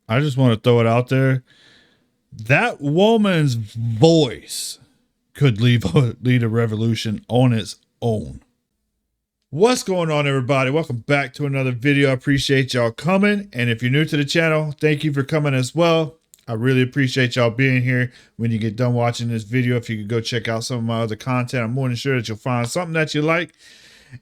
I just want to throw it out there. That woman's voice could lead a revolution on its own. What's going on, everybody? Welcome back to another video. I appreciate y'all coming. And if you're new to the channel, thank you for coming as well. I really appreciate y'all being here. When you get done watching this video, if you could go check out some of my other content, I'm more than sure that you'll find something that you like.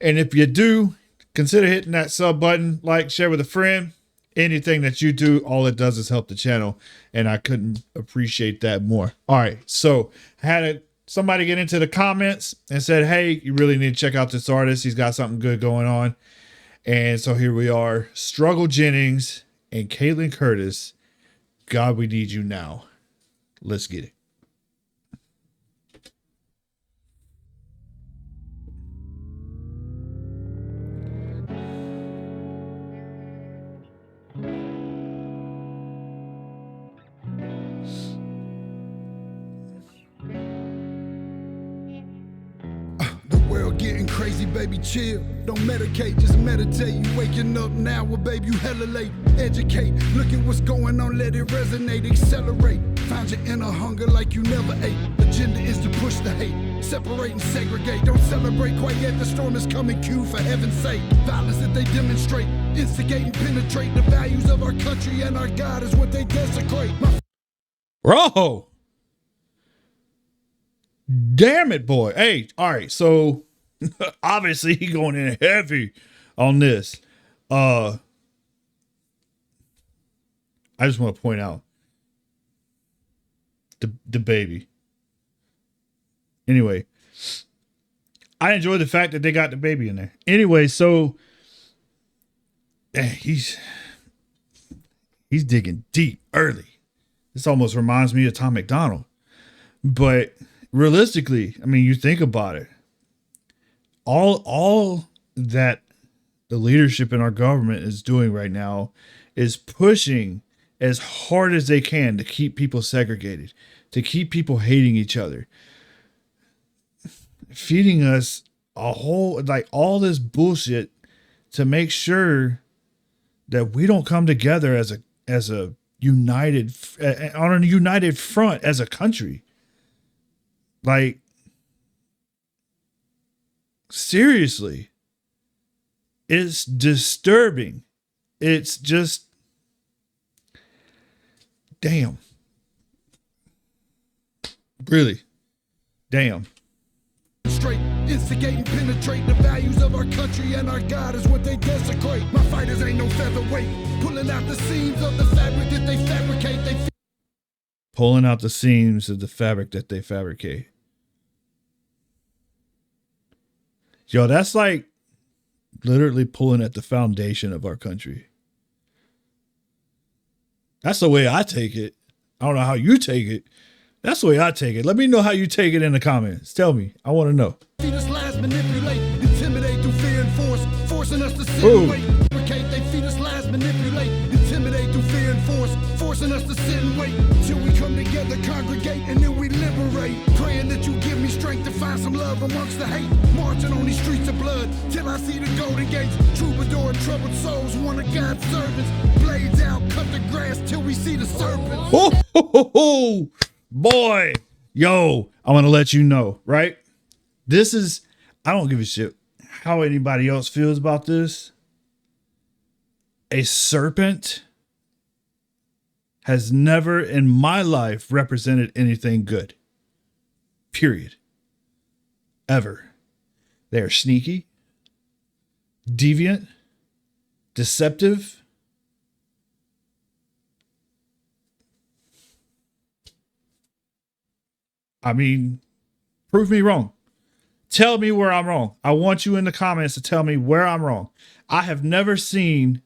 And if you do, consider hitting that sub button, like, share with a friend. Anything that you do, all it does is help the channel, and I couldn't appreciate that more. All right, so I had somebody get into the comments and said, hey, you really need to check out this artist. He's got something good going on. And so here we are, Struggle Jennings and Caitlynne Curtis. God, we need you now. Let's get it. Getting crazy, baby, chill. Don't medicate, just meditate. You waking up now, well, baby, you hella late. Educate, look at what's going on, let it resonate, accelerate. Find your inner hunger like you never ate. Agenda is to push the hate, separate and segregate. Don't celebrate quite yet, the storm is coming, Q, for heaven's sake. Violence that they demonstrate, instigate and penetrate. The values of our country and our God is what they desecrate. Bro! Damn it, boy. Hey, all right, so obviously he going in heavy on this. I just want to point out the baby. Anyway, I enjoy the fact that they got the baby in there. Anyway, so he's digging deep early. This almost reminds me of Tom McDonald. But realistically, I mean, you think about it. All that the leadership in our government is doing right now is pushing as hard as they can to keep people segregated, to keep people hating each other, feeding us a whole, like, all this bullshit to make sure that we don't come together as a united, on a united front as a country. Like, seriously, it's disturbing. It's just, damn. Really, damn. Straight, instigate and penetrate. The values of our country and our God is what they desecrate. My fighters ain't no featherweight, pulling out the seams of the fabric that they fabricate. Pulling out the seams of the fabric that they fabricate. Yo, that's like literally pulling at the foundation of our country. That's the way I take it. I don't know how you take it. That's the way I take it. Let me know how you take it in the comments. Tell me. I want to know. Feed us lies, manipulate, intimidate through fear and force, forcing us to sit and wait. They feed us lies, manipulate, intimidate through fear and force, forcing us to sit and wait till we come together, congregate, and then we liberate. Praying that you give me strength to find some love amongst the hate. Marching on these streets of blood till I see the golden gates. Troubadour and troubled souls, one of God's servants. Blades out, cut the grass till we see the serpents. Oh, boy. Yo, I want to let you know, right? This is, I don't give a shit how anybody else feels about this. A serpent has never in my life represented anything good. Period. Ever. They are sneaky, deviant, deceptive. I mean, prove me wrong. Tell me where I'm wrong. I want you in the comments to tell me where I'm wrong. I have never seen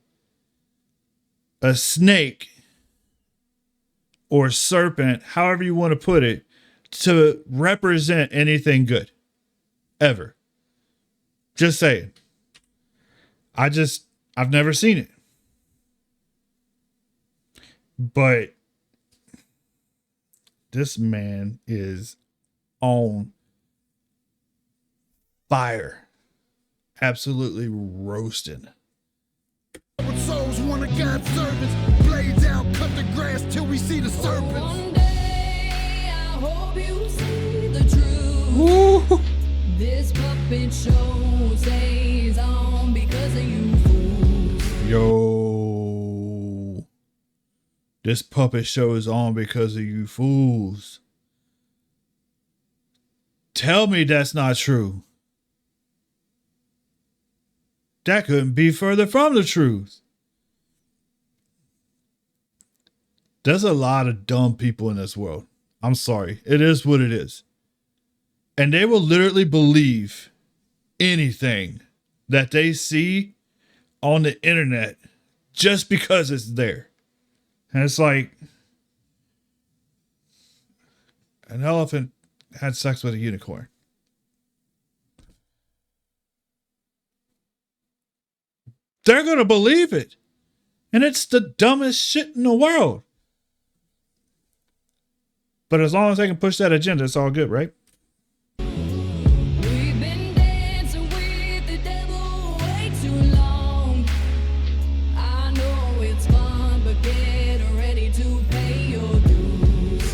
a snake or serpent, however you want to put it, to represent anything good. Ever. Just saying. I've never seen it. But this man is on fire. Absolutely roasting. Souls, one of God's servants, blades out, cut the grass till we see the serpents. One day I hope you see the truth. Woo. This puppet show stays on because of you fools. Yo. This puppet show is on because of you fools. Tell me that's not true. That couldn't be further from the truth. There's a lot of dumb people in this world. I'm sorry. It is what it is. And they will literally believe anything that they see on the internet just because it's there. And it's like an elephant had sex with a unicorn. They're going to believe it. And it's the dumbest shit in the world. But as long as they can push that agenda, it's all good, right? We've been dancing with the devil way too long. I know it's fun, but get ready to pay your dues.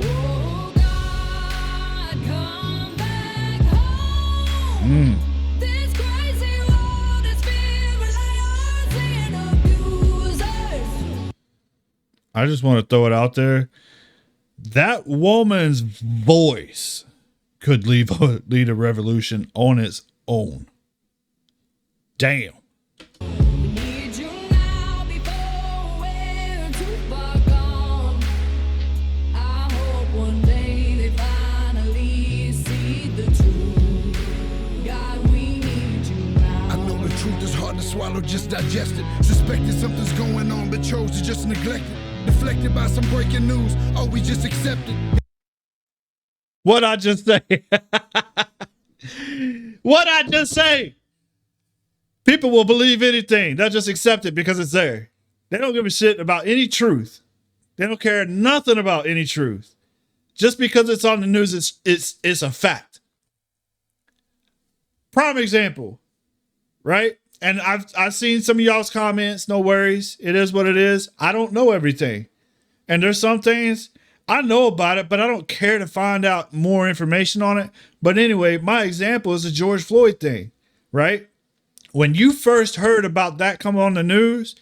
Oh God, come back home. This crazy world is filled with liars and abusers. I just want to throw it out there. That woman's voice could lead a revolution on its own. Damn. Need you now before we're too far gone. I hope one day they finally see the truth. God, we need you now. I know the truth is hard to swallow, just digest it. Suspected something's going on, but chose to just neglect it. Deflected by some breaking news, oh, we just accept it. What I just say? What I just say? People will believe anything. They'll just accept it because it's there. They don't give a shit about any truth. They don't care nothing about any truth. Just because it's on the news, it's a fact. Prime example, right? And I've seen some of y'all's comments. No worries. It is what it is. I don't know everything. And there's some things I know about it, but I don't care to find out more information on it. But anyway, my example is the George Floyd thing, right? When you first heard about that come on the news,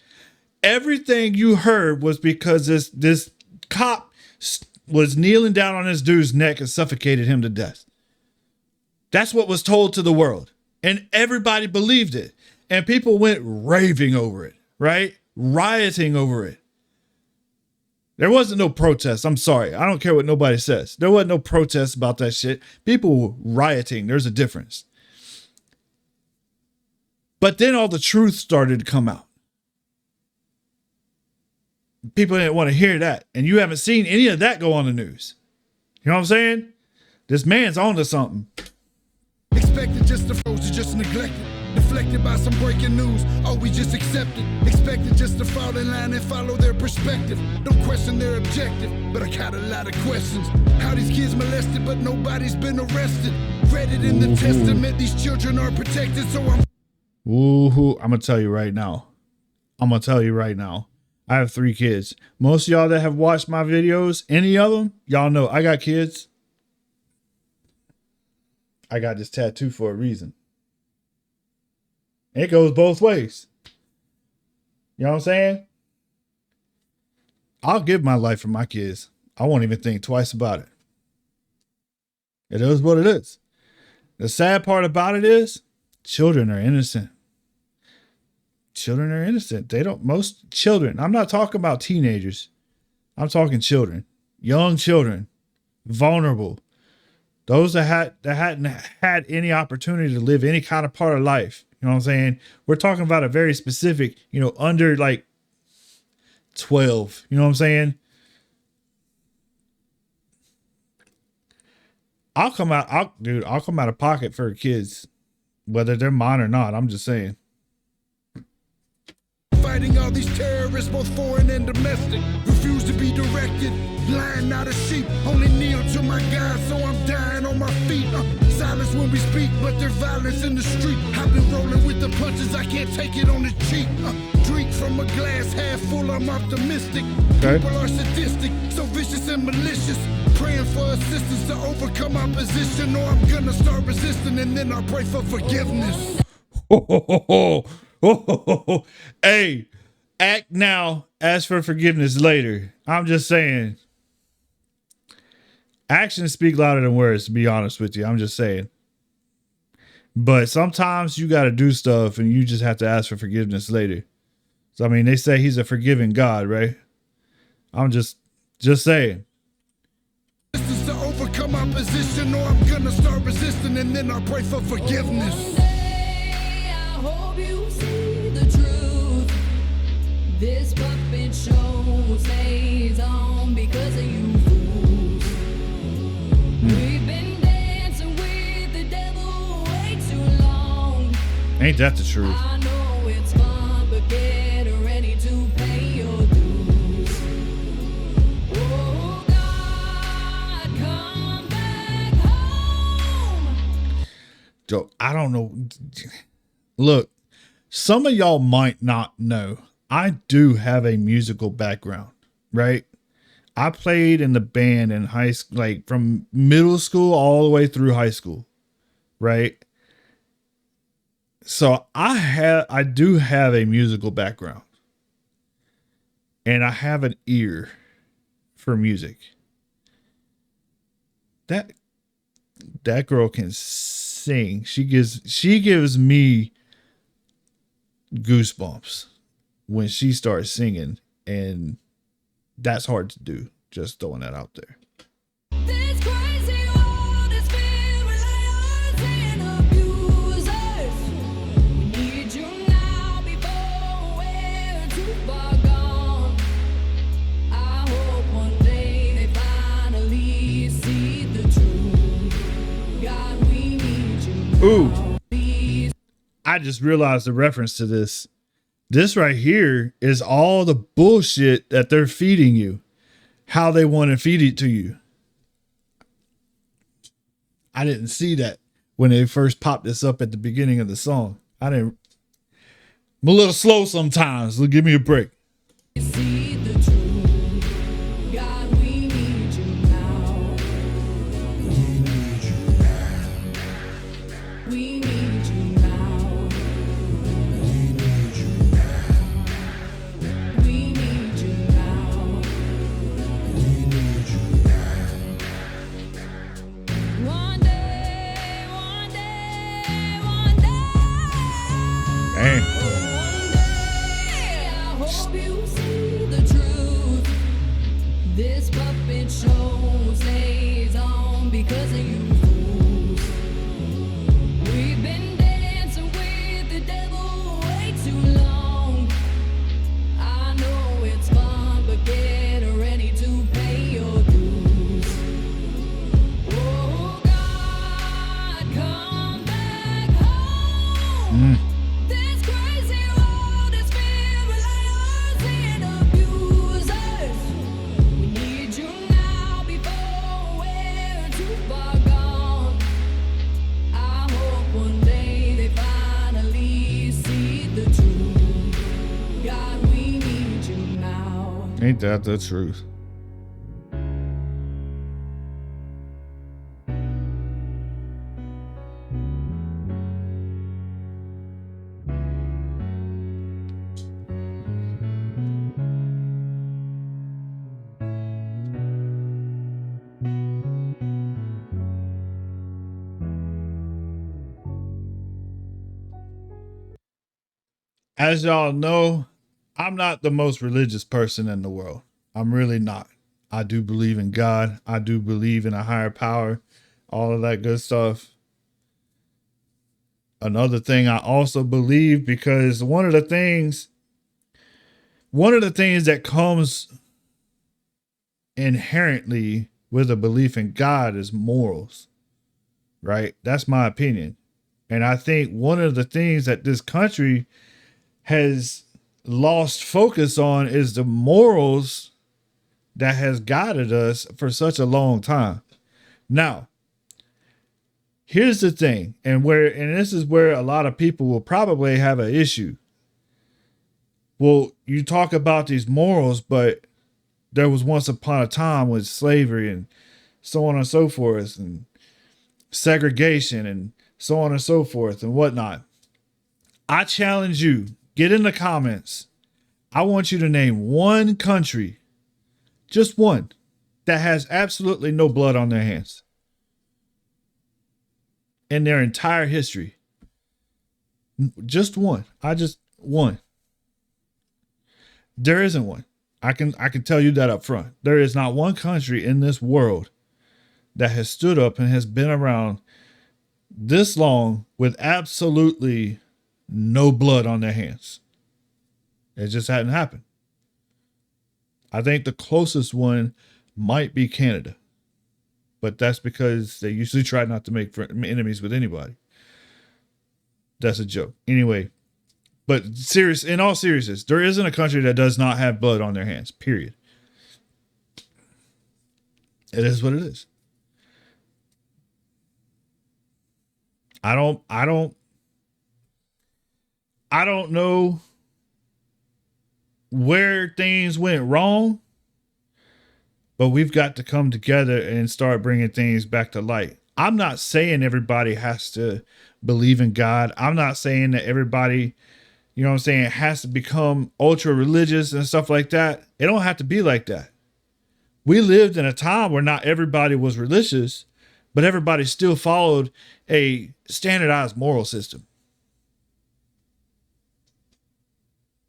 everything you heard was because this cop was kneeling down on this dude's neck and suffocated him to death. That's what was told to the world. And everybody believed it. And people went raving over it, right? Rioting over it. There wasn't no protest. I'm sorry. I don't care what nobody says. There wasn't no protest about that shit. People were rioting. There's a difference. But then all the truth started to come out. People didn't want to hear that. And you haven't seen any of that go on the news. You know what I'm saying? This man's on to something. Expected just to froze, just neglected. Deflected by some breaking news, oh, we just accept it. Expected just to fall in line and follow their perspective. Don't question their objective, but I got a lot of questions. How these kids molested, but nobody's been arrested. Read it in the testament, these children are protected, so I'm... Woohoo. I'm going to tell you right now. I have 3 kids. Most of y'all that have watched my videos, any of them, y'all know I got kids. I got this tattoo for a reason. It goes both ways. You know what I'm saying? I'll give my life for my kids. I won't even think twice about it. It is what it is. The sad part about it is children are innocent. Children are innocent. Most children, I'm not talking about teenagers. I'm talking children, young children, vulnerable. Those that hadn't had any opportunity to live any kind of part of life. You know what I'm saying? We're talking about a very specific, under like 12. You know what I'm saying? I'll come out of pocket for kids, whether they're mine or not. I'm just saying. Fighting all these terrorists, both foreign and domestic. Refuse to be directed, blind, not a sheep. Only kneel to my God, so I'm dying on my feet. Silence when we speak, but there's violence in the street. I've been rolling with the punches, I can't take it on the cheap. Drink from a glass half full, I'm optimistic. Okay. People are sadistic, so vicious and malicious. Praying for assistance to overcome opposition, or I'm gonna start resisting and then I'll pray for forgiveness. Hey, act now, ask for forgiveness later. I'm just saying. Actions speak louder than words, to be honest with you. I'm just saying. But sometimes you got to do stuff and you just have to ask for forgiveness later. So, I mean, they say he's a forgiving God, right? I'm just saying. To overcome opposition, or I'm gonna start resisting and then I'll pray for forgiveness. One day I hope you see the truth. This puppet show stays on because of you fools. We've been dancing with the devil way too long. Ain't that the truth? I know it's fun, but get ready to pay your dues. Oh God, come back home. Joe, I don't know. Look, some of y'all might not know. I do have a musical background, right? I played in the band in high school, like from middle school all the way through high school, right? So I do have a musical background, and I have an ear for music. That girl can sing. She gives me goosebumps when she starts singing, and that's hard to do. Just throwing that out there. This crazy world is filled with liars and abusers. We need you now before we're too far gone. I hope one day they finally see the truth. God, we need you now. Ooh. Please. I just realized the reference to this. This right here is all the bullshit that they're feeding you. How they want to feed it to you. I didn't see that when they first popped this up at the beginning of the song. I'm a little slow sometimes. So give me a break. See the truth. God, we need you now. We need you now. We need you now. We need you now. One day, one day, one day. Dang. One day, I hope you see the truth. This puppet show stays on because of you fools. We've been dancing with the devil way too long. I know it's fun, but get ready to pay your dues. Oh God, come back home. This crazy world is filled with liars and abusers. We need you now before we're too far gone. I hope one day they finally see the truth. God, we need you now. Ain't that the truth? As y'all know, I'm not the most religious person in the world. I'm really not. I do believe in God. I do believe in a higher power, all of that good stuff. Another thing I also believe, because one of the things that comes inherently with a belief in God is morals, right? That's my opinion. And I think one of the things that this country has lost focus on is the morals that has guided us for such a long time. Now, here's the thing, and this is where a lot of people will probably have an issue. Well, you talk about these morals, but there was once upon a time with slavery and so on and so forth, and segregation and so on and so forth and whatnot. I challenge you, get in the comments. I want you to name one country, just one, that has absolutely no blood on their hands in their entire history. Just one. One. There isn't one. I can tell you that up front. There is not one country in this world that has stood up and has been around this long with absolutely no blood on their hands. It just hadn't happened. I think the closest one might be Canada, but that's because they usually try not to make enemies with anybody. That's a joke. Anyway, but in all seriousness, there isn't a country that does not have blood on their hands, period. It is what it is. I don't know where things went wrong, but we've got to come together and start bringing things back to light. I'm not saying everybody has to believe in God. I'm not saying that everybody, you know what I'm saying, has to become ultra religious and stuff like that. It don't have to be like that. We lived in a time where not everybody was religious, but everybody still followed a standardized moral system.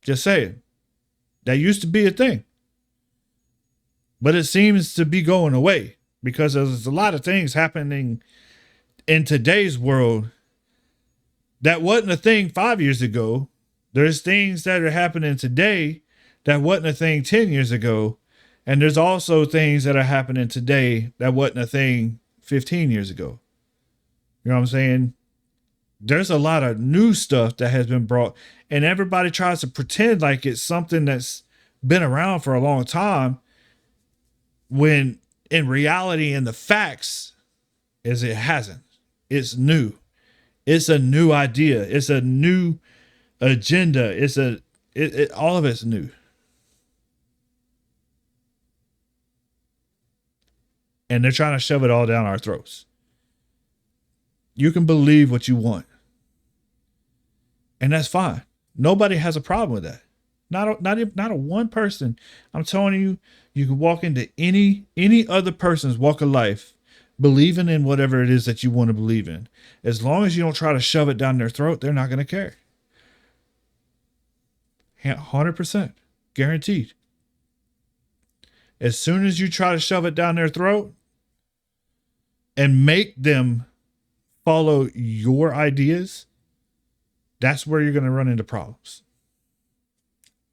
Just saying. That used to be a thing. But it seems to be going away because there's a lot of things happening in today's world that wasn't a thing 5 years ago. There's things that are happening today that wasn't a thing 10 years ago. And there's also things that are happening today that wasn't a thing 15 years ago. You know what I'm saying? There's a lot of new stuff that has been brought, and everybody tries to pretend like it's something that's been around for a long time, when in reality and the facts is it hasn't. It's new. It's a new idea. It's a new agenda. All of it's new. And they're trying to shove it all down our throats. You can believe what you want. And that's fine. Nobody has a problem with that. Not a one person. I'm telling you, you can walk into any other person's walk of life believing in whatever it is that you want to believe in. As long as you don't try to shove it down their throat, they're not going to care. 100%. Guaranteed. As soon as you try to shove it down their throat and make them follow your ideas, that's where you're going to run into problems.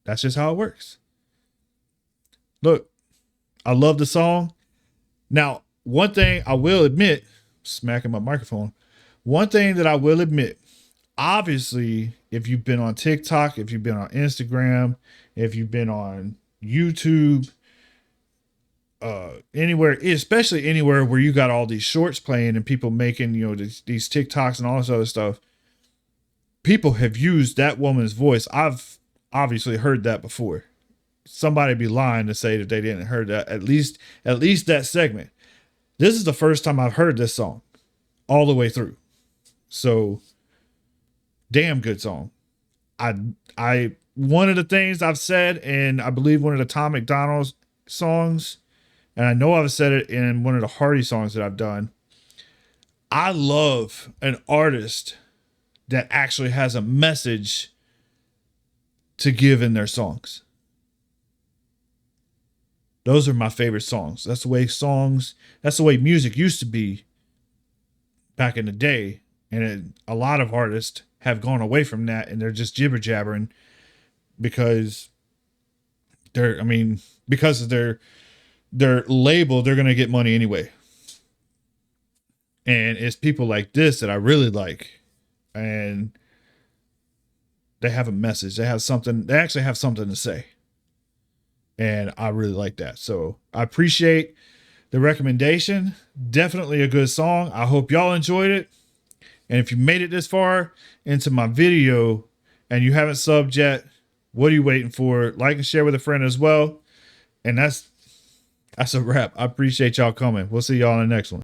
That's just how it works. Look, I love the song. Now, one thing I will admit, smacking my microphone, one thing that I will admit, obviously, if you've been on TikTok, if you've been on Instagram, if you've been on YouTube, anywhere, especially anywhere where you got all these shorts playing and people making, these TikToks and all this other stuff, people have used that woman's voice. I've obviously heard that before. Somebody be lying to say that they didn't heard that, at least that segment. This is the first time I've heard this song all the way through. So damn good song. I one of the things I've said, and I believe one of the Tom McDonald's songs, and I know I've said it in one of the Hardy songs that I've done, I love an artist that actually has a message to give in their songs. Those are my favorite songs. That's the way music used to be back in the day. And a lot of artists have gone away from that, and they're just jibber jabbering because of their label, they're going to get money anyway. And it's people like this that I really like. And they have a message. They actually have something to say. And I really like that. So I appreciate the recommendation. Definitely a good song. I hope y'all enjoyed it. And if you made it this far into my video and you haven't subbed yet, What are you waiting for? Like and share with a friend as well. And that's a wrap. I appreciate y'all coming. We'll see y'all in the next one.